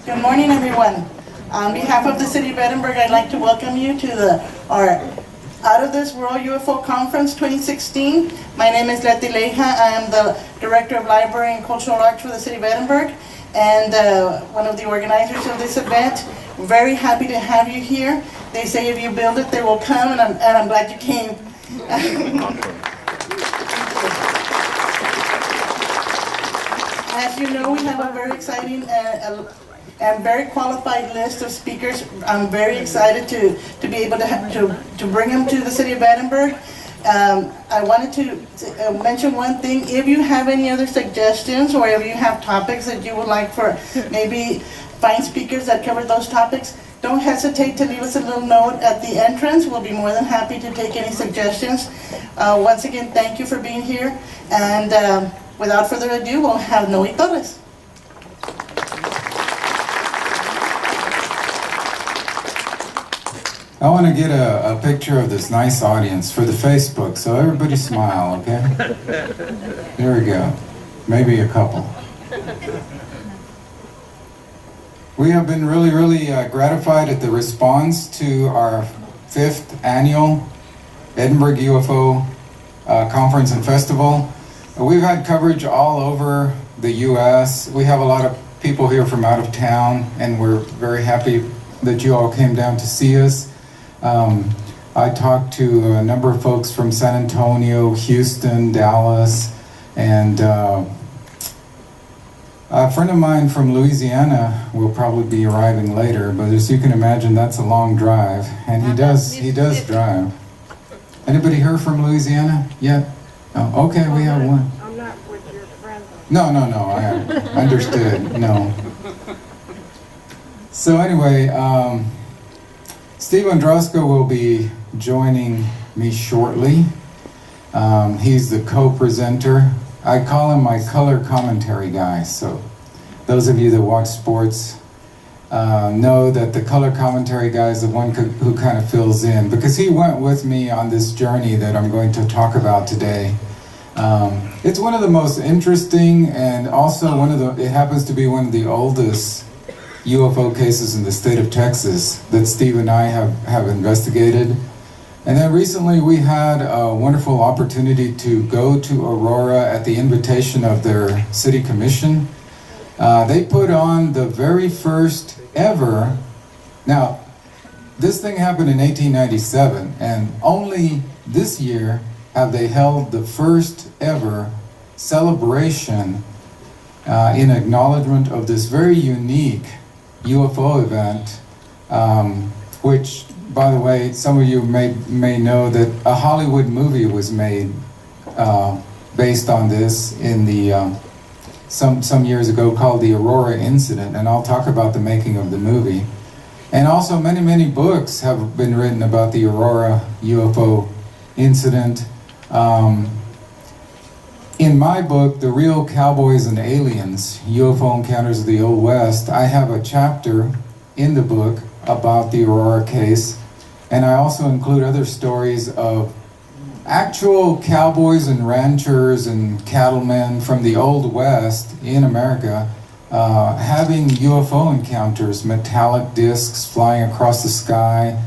Good morning, everyone. On behalf of the City of Edinburg, I'd like to welcome you to our Out of This World UFO Conference 2016. My name is Leti Leija. I am the Director of Library and Cultural Arts for the City of Edinburg and one of the organizers of this event. We're very happy to have you here. They say if you build it, they will come, and I'm glad you came. As you know, we have a very exciting and very qualified list of speakers. I'm very excited to be able to bring them to the City of Edinburg. I wanted to mention one thing. If you have any other suggestions, or if you have topics that you would like for maybe find speakers that cover those topics, don't hesitate to leave us a little note at the entrance. We'll be more than happy to take any suggestions. Once again, thank you for being here. And without further ado, we'll have Noe Torres. I want to get a picture of this nice audience for the Facebook, so everybody smile, okay? There we go. Maybe a couple. We have been really gratified at the response to our 5th annual Edinburg UFO Conference and Festival. We've had coverage all over the U.S. We have a lot of people here from out of town, and we're very happy that you all came down to see us. I talked to a number of folks from San Antonio, Houston, Dallas, and a friend of mine from Louisiana will probably be arriving later, but as you can imagine, that's a long drive, and he does drive. Anybody heard from Louisiana yet? Oh, okay, we have one. I'm not with your friend. No, I understood, no. So anyway, Steve Andrasko will be joining me shortly. He's the co-presenter. I call him my color commentary guy, so those of you that watch sports know that the color commentary guy is the one who kind of fills in, because he went with me on this journey that I'm going to talk about today. It's one of the most interesting, and also it happens to be one of the oldest UFO cases in the state of Texas that Steve and I have investigated. And then recently we had a wonderful opportunity to go to Aurora at the invitation of their city commission. They put on the very first ever, now this thing happened in 1897, and only this year have they held the first ever celebration in acknowledgement of this very unique UFO event, which, by the way, some of you may know that a Hollywood movie was made based on this in the some years ago, called the Aurora Incident, and I'll talk about the making of the movie. And also many books have been written about the Aurora UFO incident. In my book, The Real Cowboys and Aliens, UFO Encounters of the Old West, I have a chapter in the book about the Aurora case, and I also include other stories of actual cowboys and ranchers and cattlemen from the Old West in America having UFO encounters, metallic discs flying across the sky,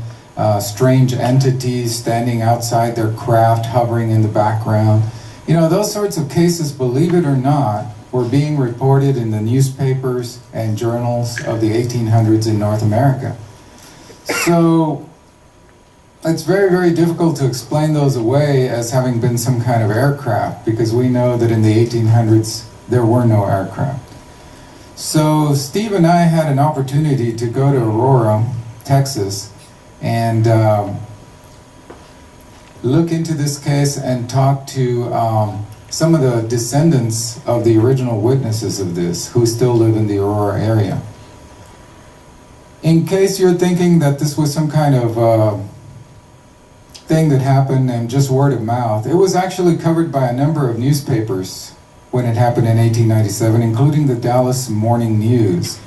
strange entities standing outside their craft, hovering in the background. You know, those sorts of cases, believe it or not, were being reported in the newspapers and journals of the 1800s in North America. So it's very difficult to explain those away as having been some kind of aircraft, because we know that in the 1800s there were no aircraft. So Steve and I had an opportunity to go to Aurora, Texas, and look into this case and talk to some of the descendants of the original witnesses of this, who still live in the Aurora area. In case you're thinking that this was some kind of thing that happened and just word of mouth, it was actually covered by a number of newspapers when it happened in 1897, including the Dallas Morning News.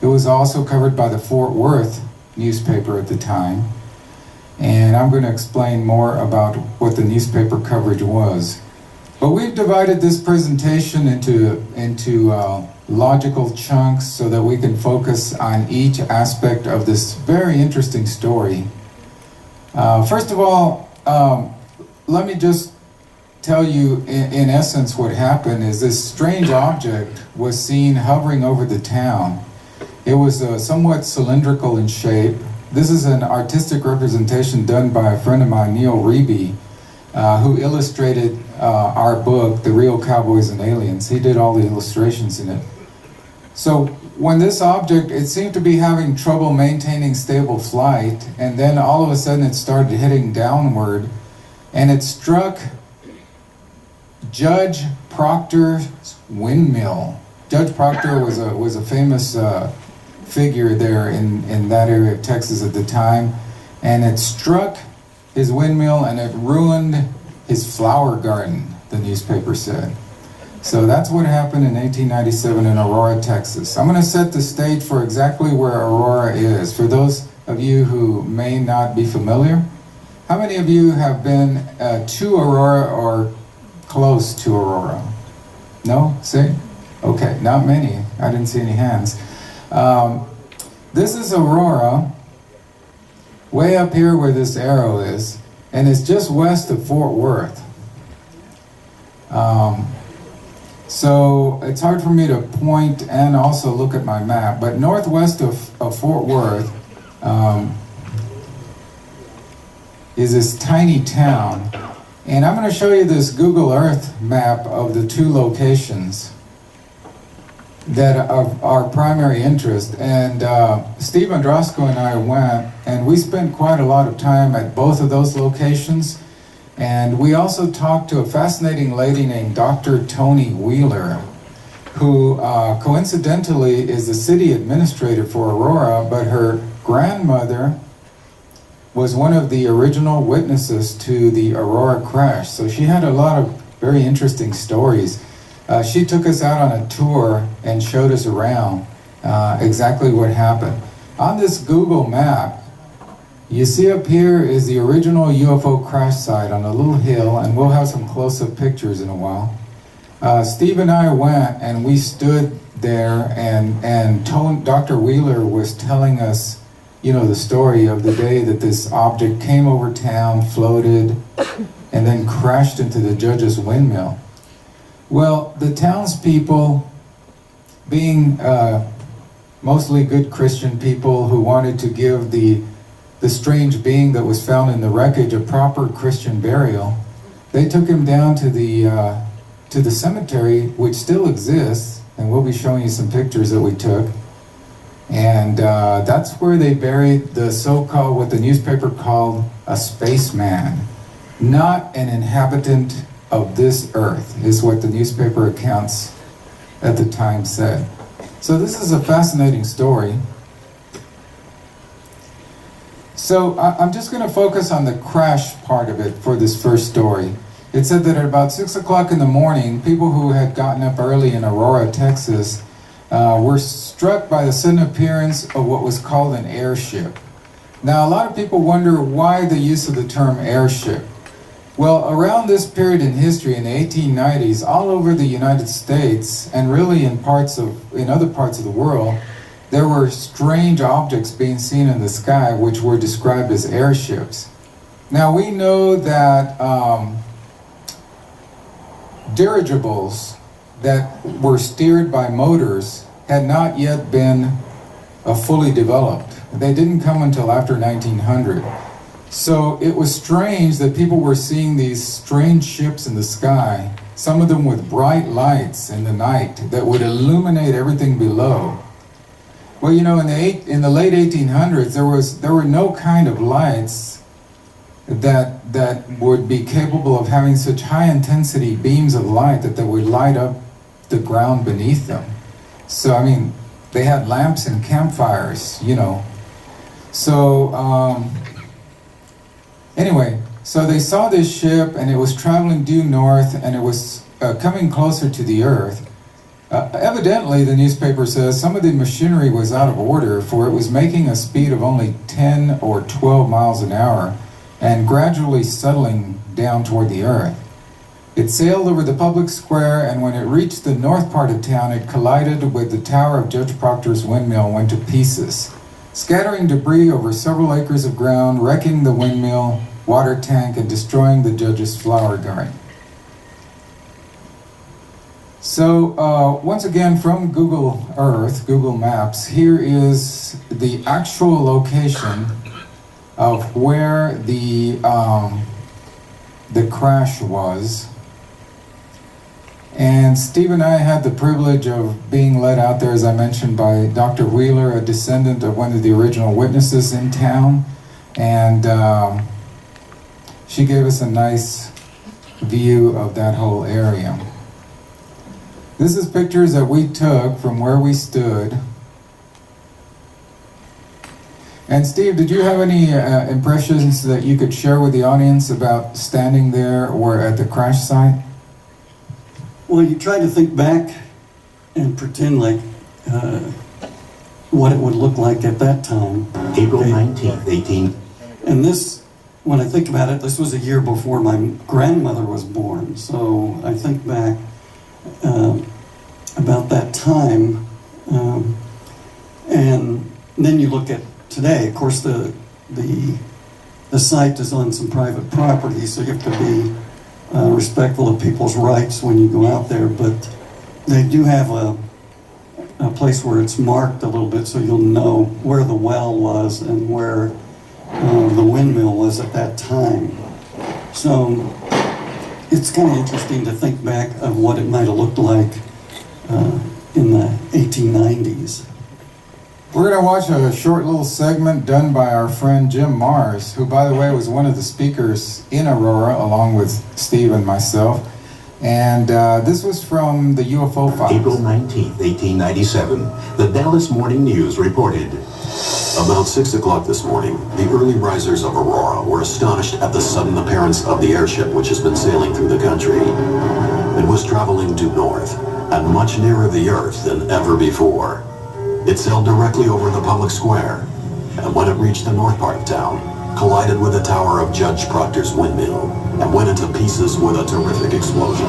It was also covered by the Fort Worth newspaper at the time. And I'm going to explain more about what the newspaper coverage was. But we've divided this presentation into logical chunks so that we can focus on each aspect of this very interesting story. First of all, let me just tell you in essence what happened is this strange object was seen hovering over the town. It was somewhat cylindrical in shape. This is an artistic representation done by a friend of mine, Neil Reeby, who illustrated our book, The Real Cowboys and Aliens. He did all the illustrations in it. So when this object, it seemed to be having trouble maintaining stable flight, and then all of a sudden it started heading downward, and it struck Judge Proctor's windmill. Judge Proctor was a famous figure there in that area of Texas at the time, and it struck his windmill and it ruined his flower garden, the newspaper said. So that's what happened in 1897 in Aurora, Texas. I'm going to set the stage for exactly where Aurora is. For those of you who may not be familiar, how many of you have been to Aurora or close to Aurora? No? See? Okay, not many. I didn't see any hands. This is Aurora, way up here where this arrow is, and it's just west of Fort Worth. So it's hard for me to point and also look at my map, but northwest of Fort Worth is this tiny town. And I'm going to show you this Google Earth map of the two locations that are of our primary interest. And Steve Andrasko and I went, and we spent quite a lot of time at both of those locations. And we also talked to a fascinating lady named Dr. Tony Wheeler, who coincidentally is the city administrator for Aurora, but her grandmother was one of the original witnesses to the Aurora crash. So she had a lot of very interesting stories. She took us out on a tour and showed us around exactly what happened. On this Google map, you see up here is the original UFO crash site on a little hill, and we'll have some close-up pictures in a while. Steve and I went and we stood there, and Dr. Wheeler was telling us, you know, the story of the day that this object came over town, floated, and then crashed into the judge's windmill. Well, the townspeople, being mostly good Christian people who wanted to give the strange being that was found in the wreckage a proper Christian burial, they took him down to the cemetery, which still exists, and we'll be showing you some pictures that we took. And that's where they buried the so-called, what the newspaper called, a spaceman. Not an inhabitant of this earth, is what the newspaper accounts at the time said. So this is a fascinating story. So I'm just going to focus on the crash part of it for this first story. It said that at about 6 o'clock in the morning, people who had gotten up early in Aurora, Texas, were struck by the sudden appearance of what was called an airship. Now, a lot of people wonder why the use of the term airship. Well, around this period in history, in the 1890s, all over the United States, and really in other parts of the world, there were strange objects being seen in the sky which were described as airships. Now, we know that dirigibles that were steered by motors had not yet been fully developed. They didn't come until after 1900. So it was strange that people were seeing these strange ships in the sky, some of them with bright lights in the night that would illuminate everything below. Well, you know, in the late 1800s, there were no kind of lights that would be capable of having such high intensity beams of light that they would light up the ground beneath them. So, I mean, they had lamps and campfires, you know. So, anyway, so they saw this ship, and it was traveling due north, and it was coming closer to the Earth. Evidently, the newspaper says, some of the machinery was out of order, for it was making a speed of only 10 or 12 miles an hour and gradually settling down toward the Earth. It sailed over the public square, and when it reached the north part of town, it collided with the tower of Judge Proctor's windmill and went to pieces, scattering debris over several acres of ground, wrecking the windmill, water tank, and destroying the judge's flower garden. So once again, from Google Earth, Google Maps, here is the actual location of where the crash was. And Steve and I had the privilege of being led out there, as I mentioned, by Dr. Wheeler, a descendant of one of the original witnesses in town. And she gave us a nice view of that whole area. This is pictures that we took from where we stood. And Steve, did you have any impressions that you could share with the audience about standing there or at the crash site? Well, you try to think back and pretend like what it would look like at that time. April 19th, 18... And this, when I think about it, this was a year before my grandmother was born. So I think back about that time. And then you look at today. Of course, the site is on some private property, so you have to be respectful of people's rights when you go out there, but they do have a place where it's marked a little bit so you'll know where the well was and where the windmill was at that time. So it's kind of interesting to think back of what it might have looked like in the 1890s. We're going to watch a short little segment done by our friend Jim Mars, who, by the way, was one of the speakers in Aurora, along with Steve and myself. And this was from the UFO files. April 19th, 1897, the Dallas Morning News reported. About 6 o'clock this morning, the early risers of Aurora were astonished at the sudden appearance of the airship which has been sailing through the country. It was traveling due north, and much nearer the Earth than ever before. It sailed directly over the public square, and when it reached the north part of town, collided with the tower of Judge Proctor's windmill, and went into pieces with a terrific explosion.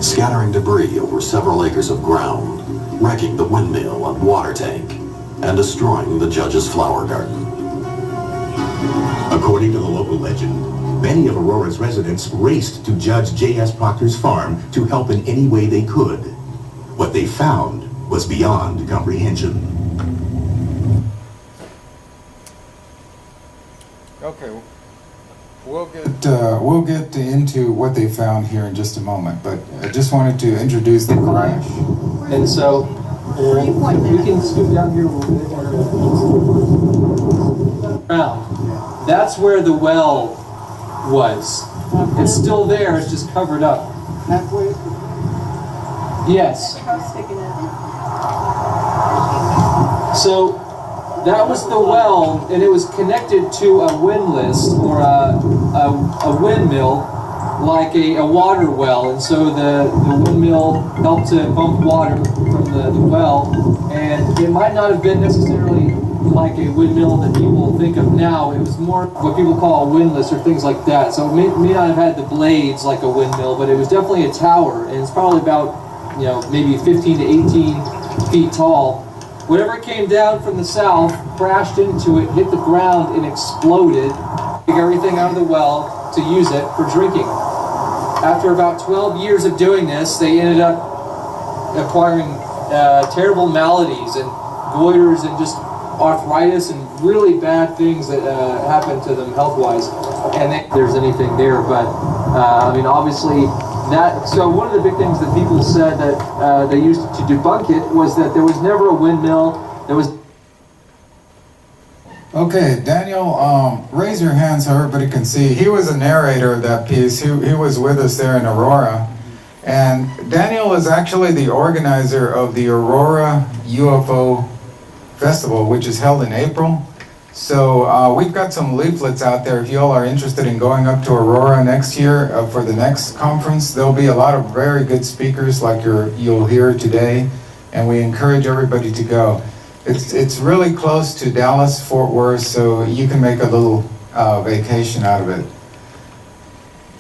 Scattering debris over several acres of ground, wrecking the windmill and water tank, and destroying the judge's flower garden. According to the local legend, many of Aurora's residents raced to Judge J.S. Proctor's farm to help in any way they could. What they found was beyond comprehension. Okay, we'll get into what they found here in just a moment, but I just wanted to introduce the crash. And so, we can scoot down here a little bit. That's where the well was. It's still there, it's just covered up. Halfway? Yes. So that was the well, and it was connected to a windlass or a windmill, like a water well. And so the windmill helped to pump water from the well, and it might not have been necessarily like a windmill that people think of now. It was more what people call a windlass or things like that. So it may not have had the blades like a windmill, but it was definitely a tower, and it's probably about, you know, maybe 15 to 18 feet tall. Whatever came down from the south crashed into it, hit the ground, and exploded. Took everything out of the well to use it for drinking. After about 12 years of doing this, they ended up acquiring terrible maladies and goiters and just arthritis and really bad things that happened to them health-wise. And if there's anything there, but I mean, obviously, so one of the big things that people said that they used to debunk it was that there was never a windmill. There was. Okay, Daniel, raise your hand so everybody can see. He was a narrator of that piece. He was with us there in Aurora. And Daniel is actually the organizer of the Aurora UFO Festival, which is held in April. So we've got some leaflets out there if you all are interested in going up to Aurora next year for the next conference. There'll be a lot of very good speakers like you'll hear today, and we encourage everybody to go. It's really close to Dallas, Fort Worth, so you can make a little vacation out of it.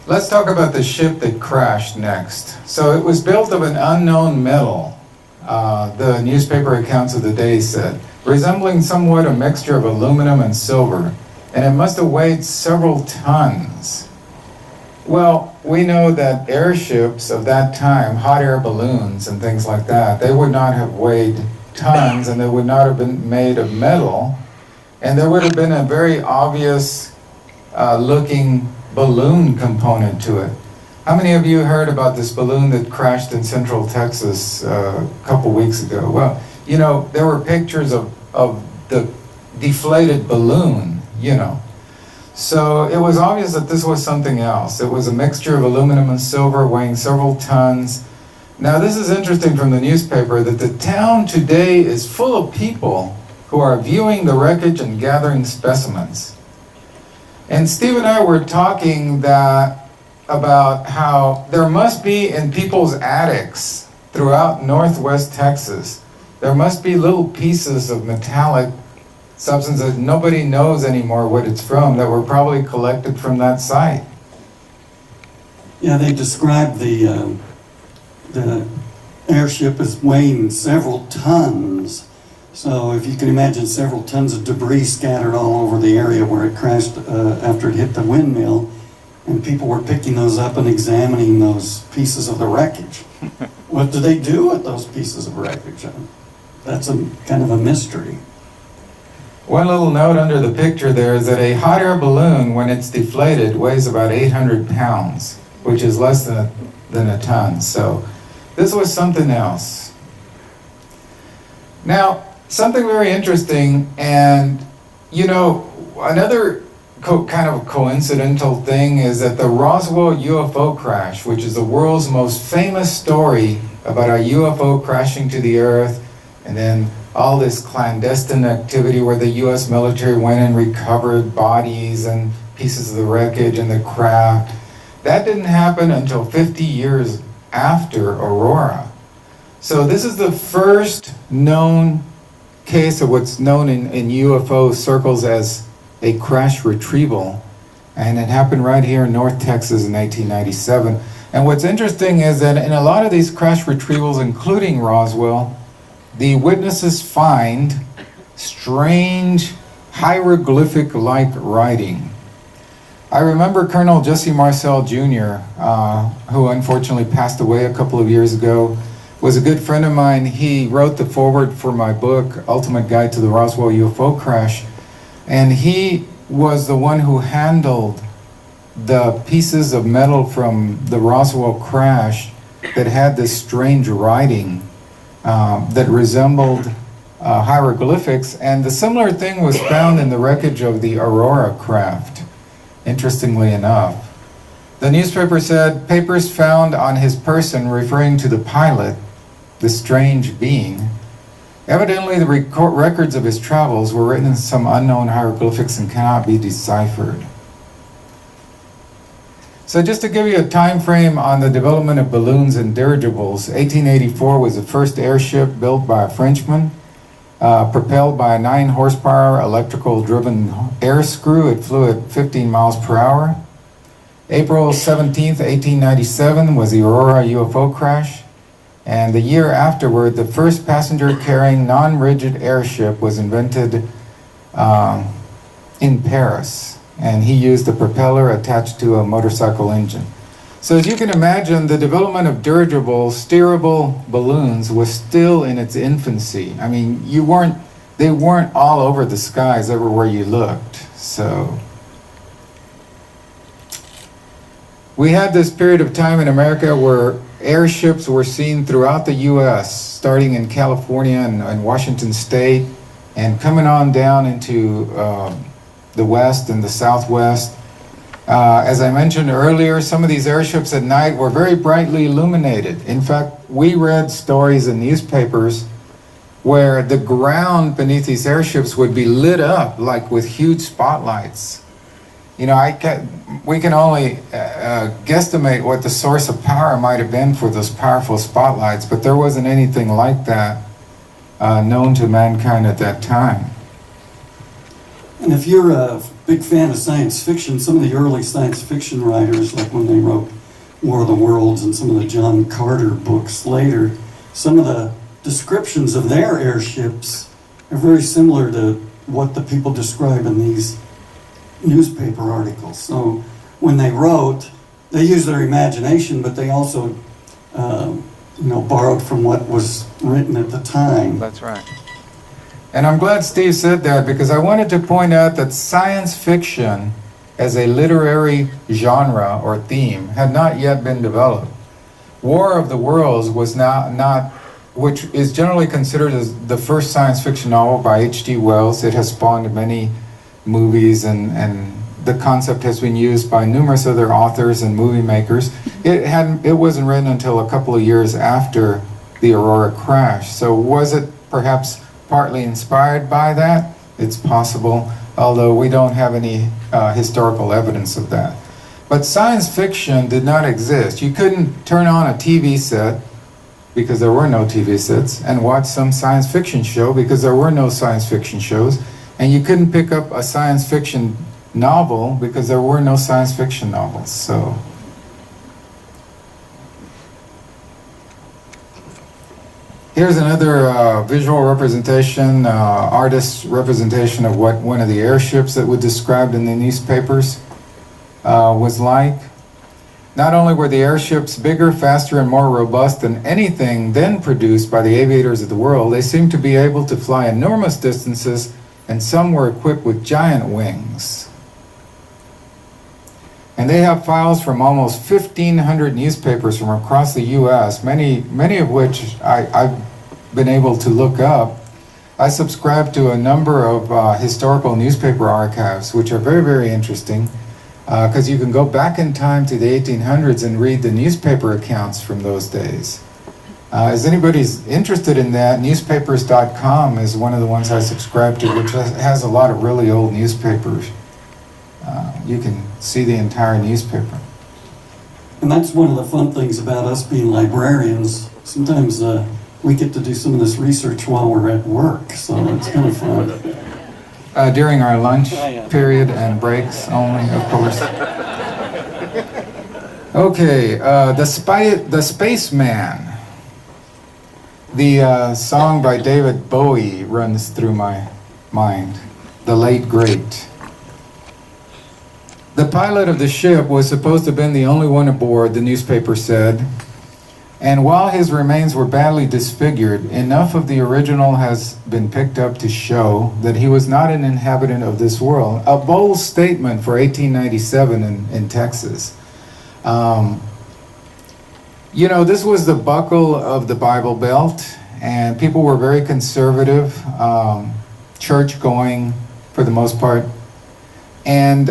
Let's talk about the ship that crashed next. So it was built of an unknown metal, the newspaper accounts of the day said, resembling somewhat a mixture of aluminum and silver, and it must have weighed several tons. Well, we know that airships of that time, hot air balloons and things like that, they would not have weighed tons, and they would not have been made of metal, and there would have been a very obvious looking balloon component to it. How many of you heard about this balloon that crashed in Central Texas a couple weeks ago? Well, you know, there were pictures of the deflated balloon, you know. So it was obvious that this was something else. It was a mixture of aluminum and silver weighing several tons. Now this is interesting from the newspaper, that the town today is full of people who are viewing the wreckage and gathering specimens. And Steve and I were talking about how there must be in people's attics throughout northwest Texas, there must be little pieces of metallic substance that nobody knows anymore what it's from, that were probably collected from that site. Yeah, they described the airship as weighing several tons. So if you can imagine several tons of debris scattered all over the area where it crashed after it hit the windmill, and people were picking those up and examining those pieces of the wreckage. What do they do with those pieces of wreckage? That's a kind of a mystery. One little note under the picture there is that a hot air balloon, when it's deflated, weighs about 800 pounds, which is less than a ton. So this was something else. Now, something very interesting, and you know, another kind of coincidental thing is that the Roswell UFO crash, which is the world's most famous story about a UFO crashing to the earth, and then all this clandestine activity where the US military went and recovered bodies and pieces of the wreckage and the craft, that didn't happen until 50 years after Aurora. So this is the first known case of what's known in UFO circles as a crash retrieval, and it happened right here in North Texas in 1897. And what's interesting is that in a lot of these crash retrievals, including Roswell, the witnesses find strange hieroglyphic-like writing. I remember Colonel Jesse Marcel Jr., who unfortunately passed away a couple of years ago, was a good friend of mine. He wrote the foreword for my book, Ultimate Guide to the Roswell UFO Crash, and he was the one who handled the pieces of metal from the Roswell crash that had this strange writing that resembled hieroglyphics, and the similar thing was found in the wreckage of the Aurora craft, interestingly enough. The newspaper said, papers found on his person referring to the pilot, the strange being. Evidently the records of his travels were written in some unknown hieroglyphics and cannot be deciphered. So just to give you a time frame on the development of balloons and dirigibles, 1884 was the first airship built by a Frenchman, propelled by a 9 horsepower electrical driven air screw. It flew at 15 miles per hour. April 17th, 1897 was the Aurora UFO crash, and the year afterward the first passenger carrying non-rigid airship was invented in Paris. And he used a propeller attached to a motorcycle engine. So as you can imagine, the development of dirigible, steerable balloons was still in its infancy. I mean, they weren't all over the skies everywhere you looked. So we had this period of time in America where airships were seen throughout the US, starting in California and Washington State, and coming on down into the West and the Southwest. As I mentioned earlier, some of these airships at night were very brightly illuminated. In fact, we read stories in newspapers where the ground beneath these airships would be lit up like with huge spotlights. You know, we can only guesstimate what the source of power might have been for those powerful spotlights, but there wasn't anything like that known to mankind at that time. And if you're a big fan of science fiction, some of the early science fiction writers, like when they wrote War of the Worlds and some of the John Carter books later, some of the descriptions of their airships are very similar to what the people describe in these newspaper articles. So when they wrote, they used their imagination, but they also, borrowed from what was written at the time. That's right. And I'm glad Steve said that, because I wanted to point out that science fiction as a literary genre or theme had not yet been developed. War of the Worlds was not which is generally considered as the first science fiction novel by H.G. Wells. It has spawned many movies, and the concept has been used by numerous other authors and movie makers. It wasn't written until a couple of years after the Aurora crash. So was it perhaps partly inspired by that? It's possible, although we don't have any historical evidence of that. But science fiction did not exist. You couldn't turn on a TV set, because there were no TV sets, and watch some science fiction show, because there were no science fiction shows. And you couldn't pick up a science fiction novel, because there were no science fiction novels. So here's another visual representation, artist's representation of what one of the airships that was described in the newspapers was like. Not only were the airships bigger, faster, and more robust than anything then produced by the aviators of the world, they seemed to be able to fly enormous distances, and some were equipped with giant wings. And they have files from almost 1,500 newspapers from across the U.S., many of which I've been able to look up. I subscribe to a number of historical newspaper archives, which are very, very interesting, because you can go back in time to the 1800s and read the newspaper accounts from those days. If anybody's interested in that, newspapers.com is one of the ones I subscribe to, which has a lot of really old newspapers. You can see the entire newspaper. And that's one of the fun things about us being librarians. Sometimes we get to do some of this research while we're at work, so it's kind of fun. During our lunch period and breaks only, of course. Okay, the Spaceman. The song by David Bowie runs through my mind. The late great. The pilot of the ship was supposed to have been the only one aboard, the newspaper said. And while his remains were badly disfigured, enough of the original has been picked up to show that he was not an inhabitant of this world. A bold statement for 1897 in Texas. This was the buckle of the Bible Belt, and people were very conservative, church-going for the most part. And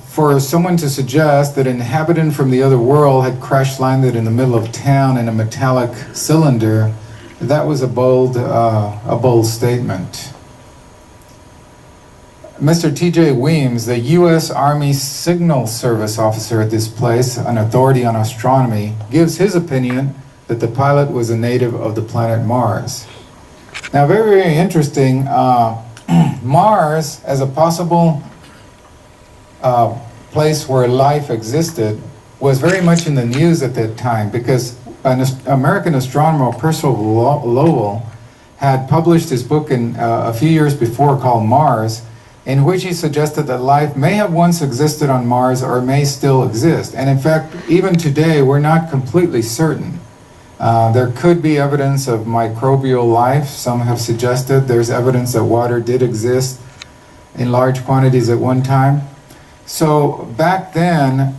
for someone to suggest that an inhabitant from the other world had crash-landed in the middle of town in a metallic cylinder, that was a bold statement. Mr. T.J. Weems, the U.S. Army Signal Service officer at this place, an authority on astronomy, gives his opinion that the pilot was a native of the planet Mars. Now, very, very interesting, Mars as a possible place where life existed was very much in the news at that time, because an American astronomer, Percival Lowell, had published his book a few years before called Mars, in which he suggested that life may have once existed on Mars or may still exist. And in fact, even today, we're not completely certain. There could be evidence of microbial life. Some have suggested there's evidence that water did exist in large quantities at one time. So back then,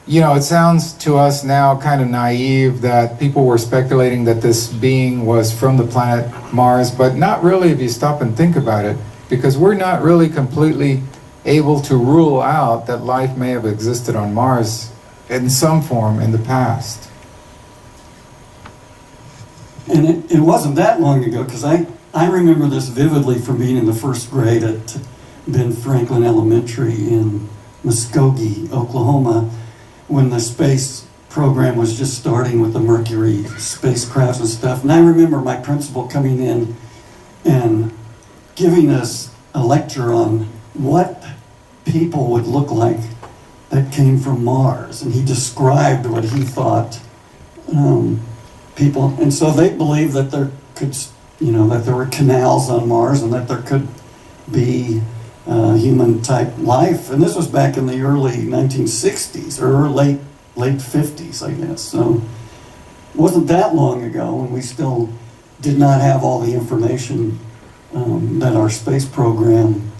it sounds to us now kind of naive that people were speculating that this being was from the planet Mars, but not really if you stop and think about it, because we're not really completely able to rule out that life may have existed on Mars in some form in the past. And it wasn't that long ago, because I remember this vividly from being in the first grade at Ben Franklin Elementary in Muskogee, Oklahoma, when the space program was just starting with the Mercury spacecraft and stuff. And I remember my principal coming in and giving us a lecture on what people would look like that came from Mars, and he described what he thought people, and so they believed that there could, that there were canals on Mars and that there could be human type life, and this was back in the early 1960s or late 50s, I guess. So it wasn't that long ago, and we still did not have all the information that our space program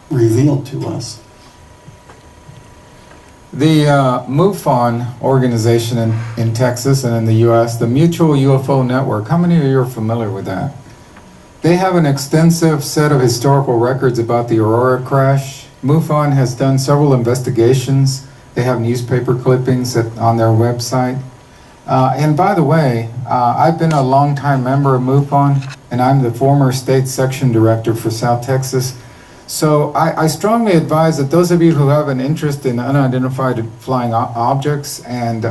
revealed to us. The MUFON organization in Texas and in the U.S., the Mutual UFO Network, how many of you are familiar with that? They have an extensive set of historical records about the Aurora crash. MUFON has done several investigations. They have newspaper clippings on their website. And by the way, I've been a longtime member of MUFON, and I'm the former state section director for South Texas. So I strongly advise that those of you who have an interest in unidentified flying objects and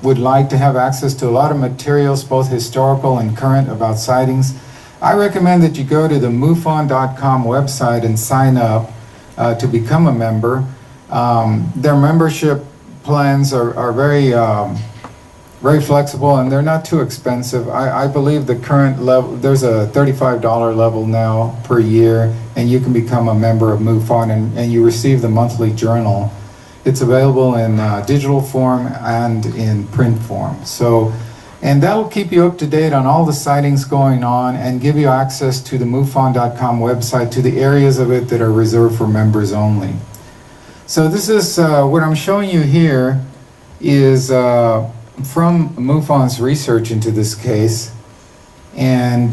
would like to have access to a lot of materials, both historical and current, about sightings, I recommend that you go to the MUFON.com website and sign up to become a member. Their membership plans are very flexible, and they're not too expensive. I believe the current level, there's a $35 level now per year, and you can become a member of MUFON, and you receive the monthly journal. It's available in digital form and in print form. So, and that'll keep you up to date on all the sightings going on and give you access to the MUFON.com website, to the areas of it that are reserved for members only. So this is, what I'm showing you here is from MUFON's research into this case, and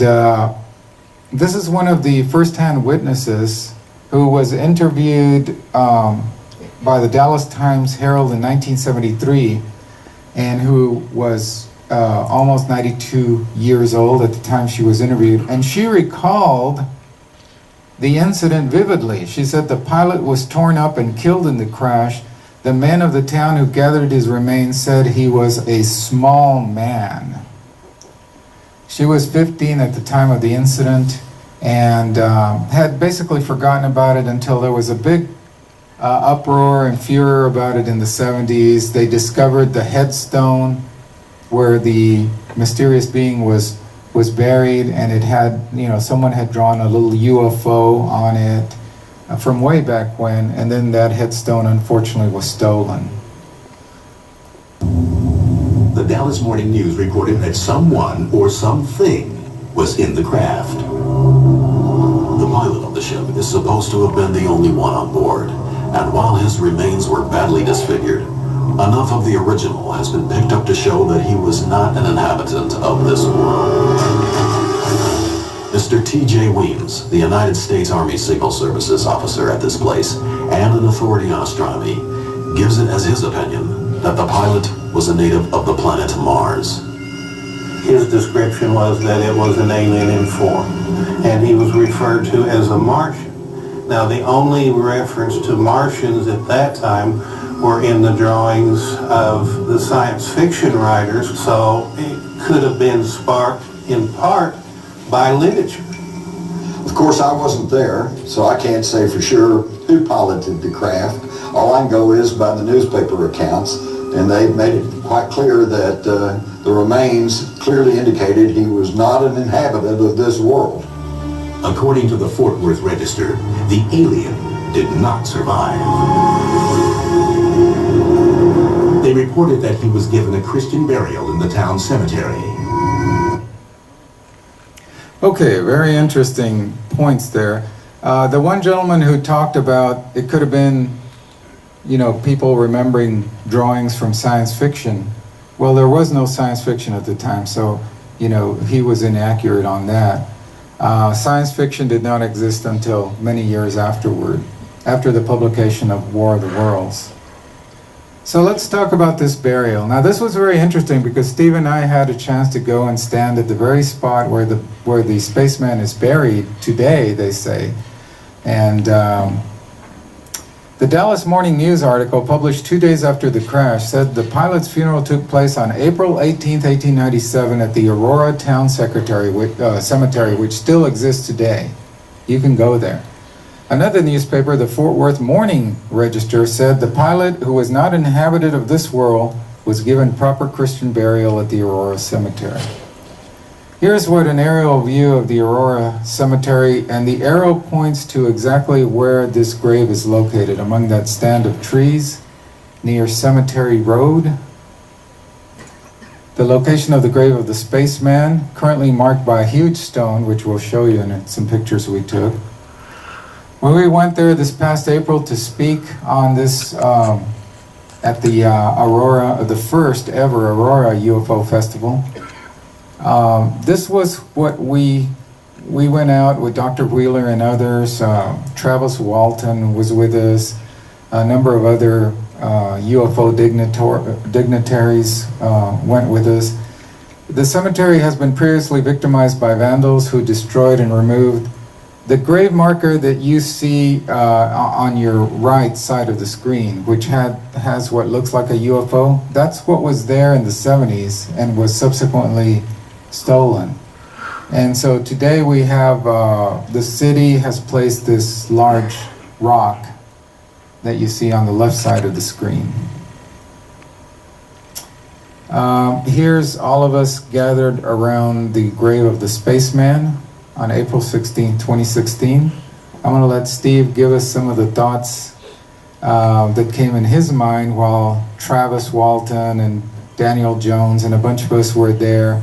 this is one of the first-hand witnesses who was interviewed by the Dallas Times-Herald in 1973, and who was almost 92 years old at the time she was interviewed, and she recalled the incident vividly. She said the pilot was torn up and killed in the crash. The men of the town who gathered his remains said he was a small man. She was 15 at the time of the incident and had basically forgotten about it until there was a big uproar and furor about it in the 70s. They discovered the headstone where the mysterious being was buried, and it had, someone had drawn a little UFO on it from way back when, and then that headstone unfortunately was stolen. The Dallas Morning News reported that someone or something was in the craft. The pilot of the ship is supposed to have been the only one on board, and while his remains were badly disfigured, enough of the original has been picked up to show that he was not an inhabitant of this world. Mr. T.J. Weems, the United States Army Signal Services officer at this place and an authority on astronomy, gives it as his opinion that the pilot was a native of the planet Mars. His description was that it was an alien in form, and he was referred to as a Martian. Now, the only reference to Martians at that time were in the drawings of the science fiction writers, so it could have been sparked in part by literature. Of course, I wasn't there, so I can't say for sure who piloted the craft. All I can go is by the newspaper accounts, and they made it quite clear that the remains clearly indicated he was not an inhabitant of this world. According to the Fort Worth Register, the alien did not survive. They reported that he was given a Christian burial in the town cemetery. Okay, very interesting points there. The one gentleman who talked about it could have been, people remembering drawings from science fiction. Well, there was no science fiction at the time, so, he was inaccurate on that. Science fiction did not exist until many years afterward, after the publication of War of the Worlds. So let's talk about this burial. Now, this was very interesting because Steve and I had a chance to go and stand at the very spot where the spaceman is buried today, they say. And the Dallas Morning News article published 2 days after the crash said the pilot's funeral took place on April 18th, 1897 at the Aurora Town Cemetery, which still exists today. You can go there. Another newspaper, the Fort Worth Morning Register, said the pilot, who was not an inhabitant of this world, was given proper Christian burial at the Aurora Cemetery. Here's what an aerial view of the Aurora Cemetery, and the arrow points to exactly where this grave is located, among that stand of trees near Cemetery Road. The location of the grave of the spaceman, currently marked by a huge stone, which we'll show you in some pictures we took. When we went there this past April to speak on this at the Aurora, the first ever Aurora UFO Festival, this was what we went out with Dr. Wheeler and others. Travis Walton was with us. A number of other UFO dignitaries went with us. The cemetery has been previously victimized by vandals who destroyed and removed the grave marker that you see on your right side of the screen, which has what looks like a UFO. That's what was there in the 70s and was subsequently stolen. And so today we have, the city has placed this large rock that you see on the left side of the screen. Here's all of us gathered around the grave of the spaceman on April 16, 2016. I'm going to let Steve give us some of the thoughts that came in his mind while Travis Walton and Daniel Jones and a bunch of us were there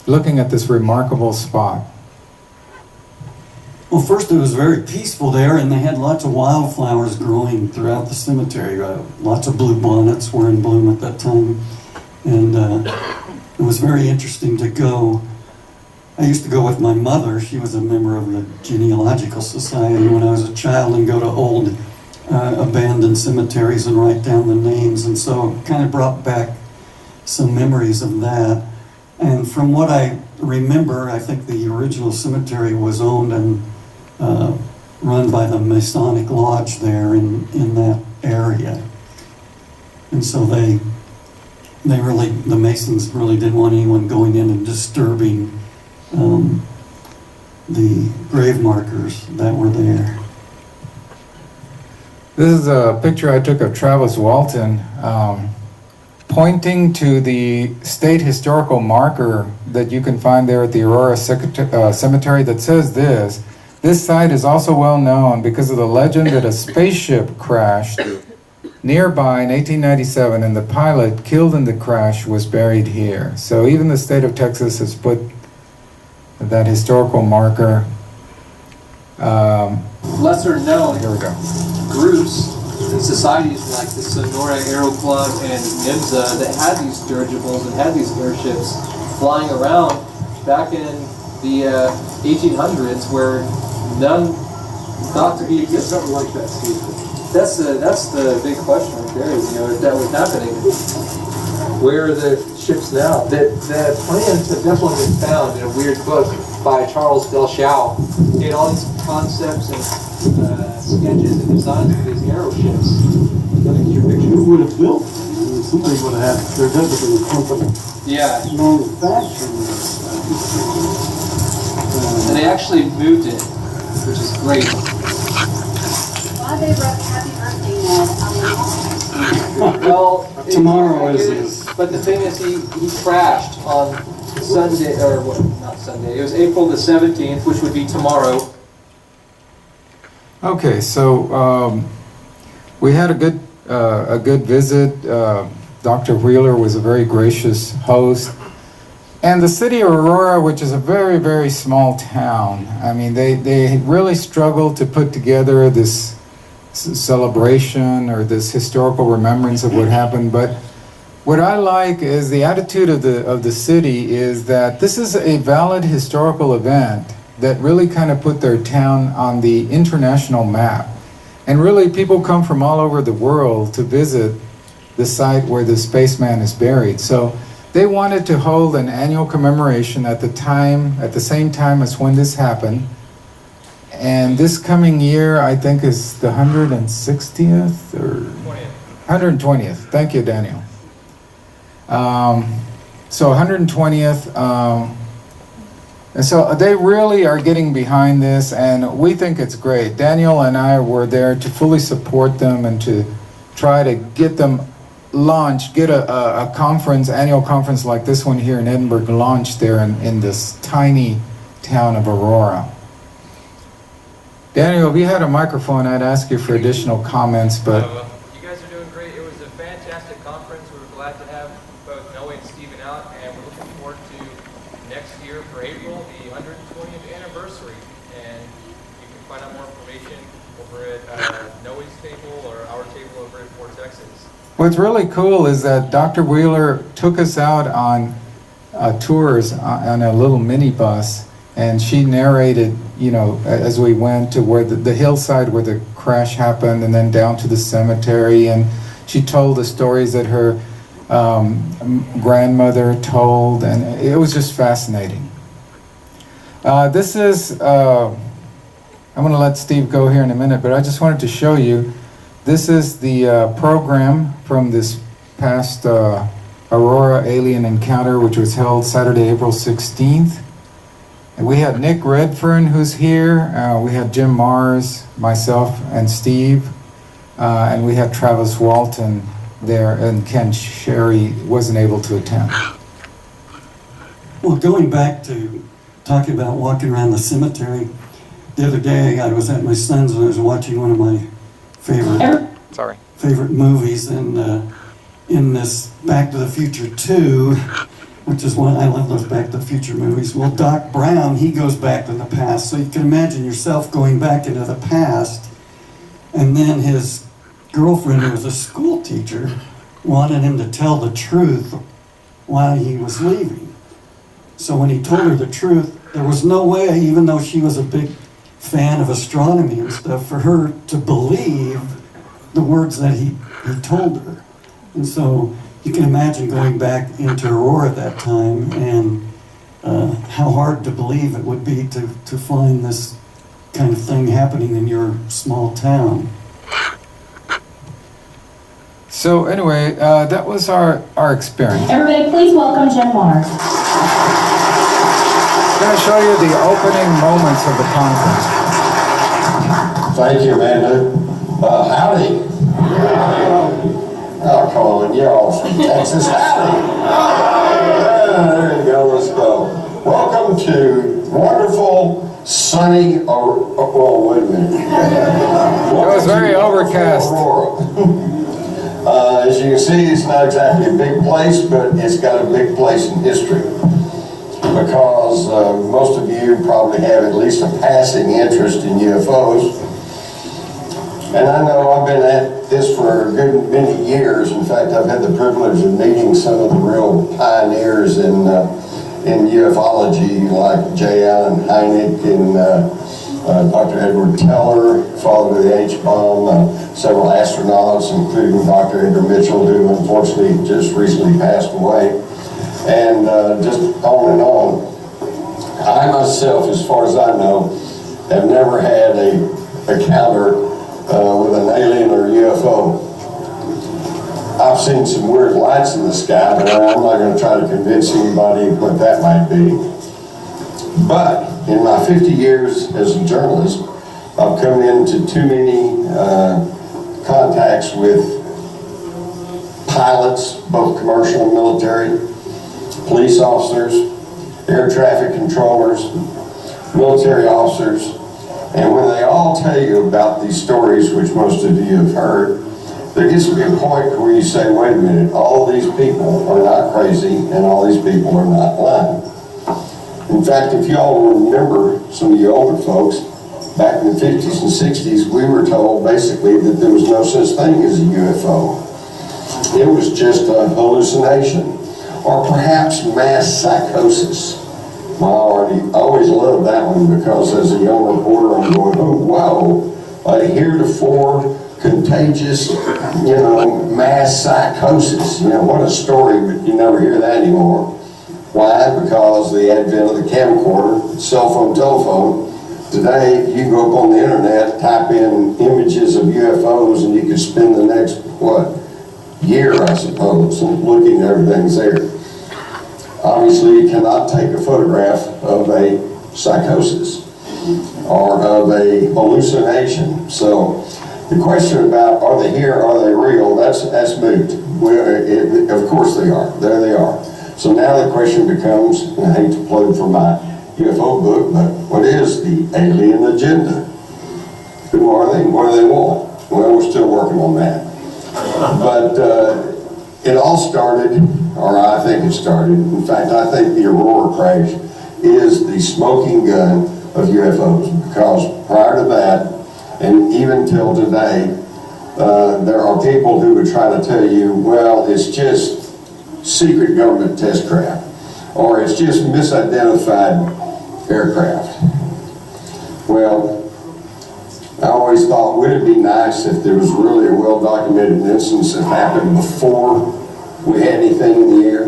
looking at this remarkable spot. Well, first it was very peaceful there, and they had lots of wildflowers growing throughout the cemetery. Lots of bluebonnets were in bloom at that time, and it was very interesting to go. I used to go with my mother. She was a member of the Genealogical Society when I was a child, and go to old abandoned cemeteries and write down the names, and so it kind of brought back some memories of that. And from what I remember, I think the original cemetery was owned and run by the Masonic Lodge there in that area. And so the Masons really didn't want anyone going in and disturbing the grave markers that were there. This is a picture I took of Travis Walton pointing to the state historical marker that you can find there at the Aurora Cemetery that says this. This site is also well known because of the legend that a spaceship crashed nearby in 1897 and the pilot killed in the crash was buried here. So even the state of Texas has put that historical marker. Lesser known Here we go. groups and societies like the Sonora Aero Club and NIMSA that had these dirigibles and had these airships flying around back in the 1800s, where none thought to be existing. Something like that, Steve. That's the big question right there. Is, if that was happening, where are the ships now? The plans have definitely been found in a weird book by Charles Delchau. He had all these concepts and sketches and designs for these aeroships. I think your picture. Who would have built them? Somebody would have had, there does have been a company manufacturing this. And they actually moved it, which is great. Why they wrote happy birthday, Ned? Well, Tomorrow is. But the thing is, he crashed on Sunday, or what? Not Sunday. It was April the 17th, which would be tomorrow. Okay, so we had a good visit. Dr. Wheeler was a very gracious host. And the city of Aurora, which is a very, very small town, I mean, they really struggled to put together this celebration or this historical remembrance of what happened. But what I like is the attitude of the city is that this is a valid historical event that really kind of put their town on the international map. And really people come from all over the world to visit the site where the spaceman is buried. So they wanted to hold an annual commemoration at the same time as when this happened. And this coming year, I think, is the 160th or 120th. Thank you, Daniel. So 120th. And so they really are getting behind this, and we think it's great. Daniel and I were there to fully support them and to try to get them launched, get a conference, annual conference like this one here in Edinburgh launched there in this tiny town of Aurora. Daniel, if you had a microphone, I'd ask you for additional comments, but... You guys are doing great. It was a fantastic conference. We were glad to have both Noe and Stephen out, and we're looking forward to next year for April, the 120th anniversary. And you can find out more information over at Noe's table or our table over at Fort Texas. What's really cool is that Dr. Wheeler took us out on tours on a little minibus, and she narrated, you know, as we went to where the hillside where the crash happened, and then down to the cemetery, and she told the stories that her grandmother told, and it was just fascinating. This is, I'm going to let Steve go here in a minute, but I just wanted to show you, this is the program from this past Aurora Alien Encounter, which was held Saturday, April 16th. And we had Nick Redfern, who's here. We had Jim Mars, myself, and Steve. And we had Travis Walton there, and Ken Sherry wasn't able to attend. Well, going back to talking about walking around the cemetery, the other day I was at my son's and I was watching one of my favorite movies, and in this Back to the Future 2, which is one, I love those Back to the Future movies. Well, Doc Brown, he goes back to the past, so you can imagine yourself going back into the past, and then his girlfriend, who was a school teacher, wanted him to tell the truth while he was leaving. So when he told her the truth, there was no way, even though she was a big fan of astronomy and stuff, for her to believe the words that he told her. And so you can imagine going back into Aurora at that time, and how hard to believe it would be to find this kind of thing happening in your small town. So anyway, that was our experience. Everybody, please welcome Jim Mars. I'm going to show you the opening moments of the conference. Thank you, Amanda. Howdy. Oh, come on, you're all from Texas. Howdy. There you go, let's go. Welcome to wonderful, sunny, well, wait a minute. It was very overcast. As you can see, it's not exactly a big place, but it's got a big place in history. Because most of you probably have at least a passing interest in UFOs. And I know I've been at this for a good many years. In fact, I've had the privilege of meeting some of the real pioneers in ufology, like J. Allen Hynek and Dr. Edward Teller, father of the H-bomb, several astronauts, including Dr. Edgar Mitchell, who unfortunately just recently passed away, and just on and on. I myself, as far as I know, have never had a encounter with an alien or UFO. I've seen some weird lights in the sky, but I'm not going to try to convince anybody what that might be. But in my 50 years as a journalist, I've come into too many contacts with pilots, both commercial and military, police officers, air traffic controllers, military officers, and when they all tell you about these stories, which most of you have heard, there gets to be a point where you say, wait a minute, all these people are not crazy and all these people are not lying. In fact, if y'all remember, some of you older folks, back in the 50s and 60s, we were told basically that there was no such thing as a UFO. It was just a hallucination, or perhaps mass psychosis. I always loved that one because as a young reporter, I'm going, oh wow, a heretofore contagious, mass psychosis. What a story, but you never hear that anymore. Why? Because the advent of the camcorder, cell phone, telephone. Today, you can go up on the internet, type in images of UFOs, and you can spend the next, year, I suppose, looking at everything's there. obviously you cannot take a photograph of a psychosis or of a hallucination. So the question about are they here, are they real, that's moot. Of course they are. There they are. So now the question becomes, and I hate to plug for my UFO book, but what is the alien agenda? Who are they? What do they want? Well, we're still working on that. But it all started, or I think it started, in fact, I think the Aurora crash is the smoking gun of UFOs, because prior to that, and even till today, there are people who would try to tell you, well, it's just secret government test craft, or it's just misidentified aircraft. Well, I always thought, would it be nice if there was really a well-documented instance that happened before we had anything in the air?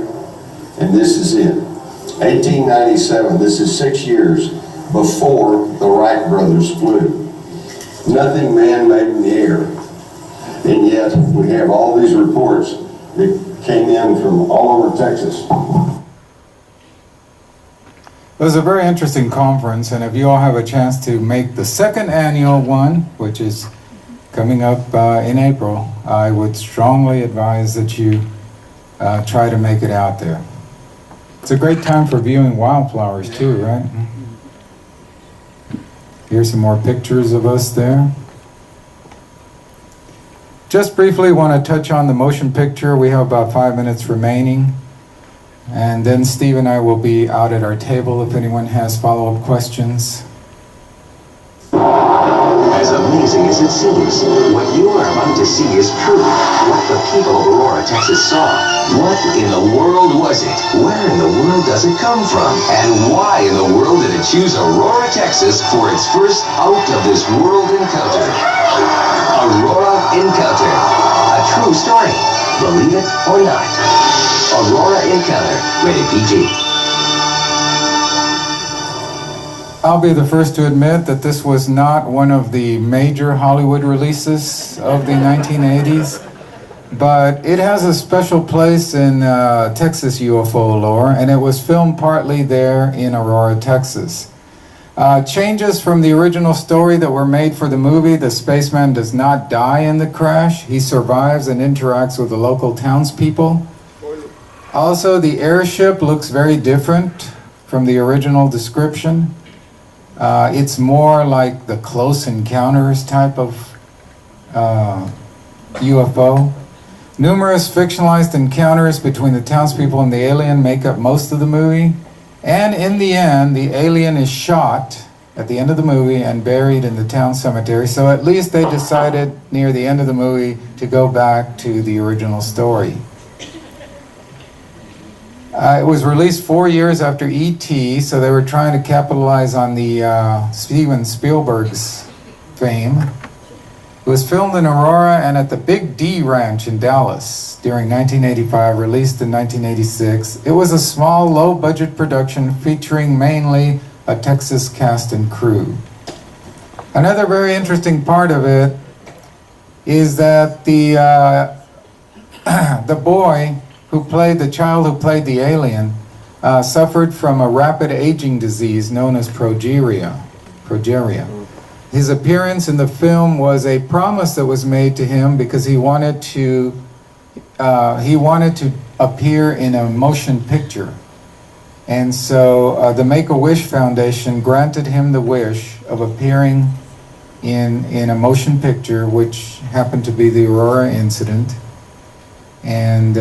And this is it. 1897, this is 6 years before the Wright brothers flew. Nothing man-made in the air. And yet, we have all these reports that came in from all over Texas. It was a very interesting conference, and if you all have a chance to make the second annual one, which is coming up in April, I would strongly advise that you try to make it out there. It's a great time for viewing wildflowers too, right? Here's some more pictures of us there. Just briefly want to touch on the motion picture. We have about 5 minutes remaining. And then Steve and I will be out at our table if anyone has follow-up questions. As amazing as it seems, what you are about to see is true. What the people of Aurora, Texas saw. What in the world was it? Where in the world does it come from? And why in the world did it choose Aurora, Texas for its first out-of-this-world encounter? Aurora Encounter. A true story. Believe it or not. Aurora Encounter, rated PG. I'll be the first to admit that this was not one of the major Hollywood releases of the 1980s, but it has a special place in Texas UFO lore, and it was filmed partly there in Aurora, Texas. Changes from the original story that were made for the movie: the spaceman does not die in the crash. He survives and interacts with the local townspeople. Also, the airship looks very different from the original description. It's more like the Close Encounters type of UFO. Numerous fictionalized encounters between the townspeople and the alien make up most of the movie. And in the end, the alien is shot at the end of the movie and buried in the town cemetery. So at least they decided near the end of the movie to go back to the original story. It was released 4 years after E.T., so they were trying to capitalize on the Steven Spielberg's fame. It was filmed in Aurora and at the Big D Ranch in Dallas during 1985, released in 1986. It was a small, low-budget production featuring mainly a Texas cast and crew. Another very interesting part of it is that the boy who played the child who played the alien suffered from a rapid aging disease known as progeria. His appearance in the film was a promise that was made to him because he wanted to appear in a motion picture. And so the Make-A-Wish Foundation granted him the wish of appearing in a motion picture, which happened to be the Aurora incident. And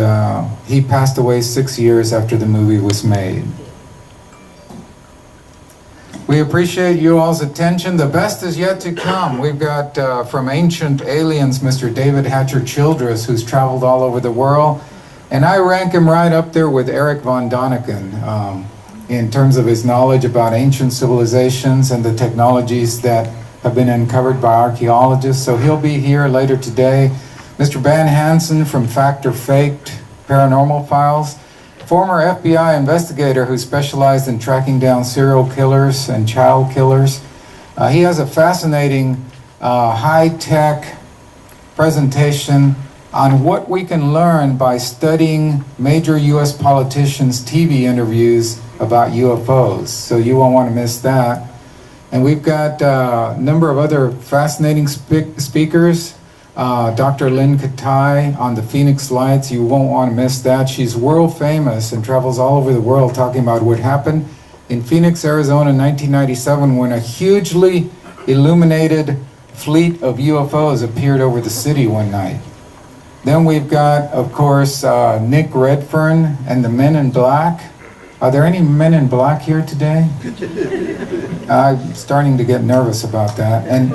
he passed away 6 years after the movie was made. We appreciate you all's attention. The best is yet to come. We've got from Ancient Aliens, Mr. David Hatcher Childress, who's traveled all over the world. And I rank him right up there with Eric von Däniken in terms of his knowledge about ancient civilizations and the technologies that have been uncovered by archaeologists. So he'll be here later today. Mr. Van Hansen from Fact or Faked Paranormal Files, former FBI investigator who specialized in tracking down serial killers and child killers. He has a fascinating high-tech presentation on what we can learn by studying major U.S. politicians' TV interviews about UFOs. So you won't want to miss that. And we've got a number of other fascinating speakers. Dr. Lynn Katai on the Phoenix Lights. You won't want to miss that. She's world famous and travels all over the world talking about what happened in Phoenix, Arizona in 1997 when a hugely illuminated fleet of UFOs appeared over the city one night. Then we've got, of course, Nick Redfern and the Men in Black. Are there any Men in Black here today? I'm starting to get nervous about that. And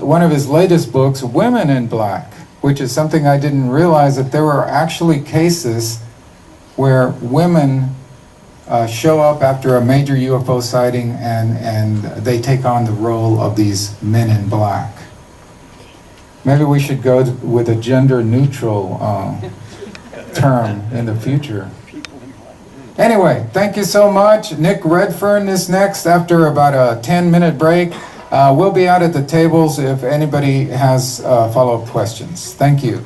one of his latest books, Women in Black, which is something I didn't realize, that there were actually cases where women show up after a major UFO sighting and they take on the role of these Men in Black. Maybe we should go with a gender-neutral term in the future. Anyway, thank you so much. Nick Redfern is next after about a 10-minute break. We'll be out at the tables if anybody has follow-up questions. Thank you.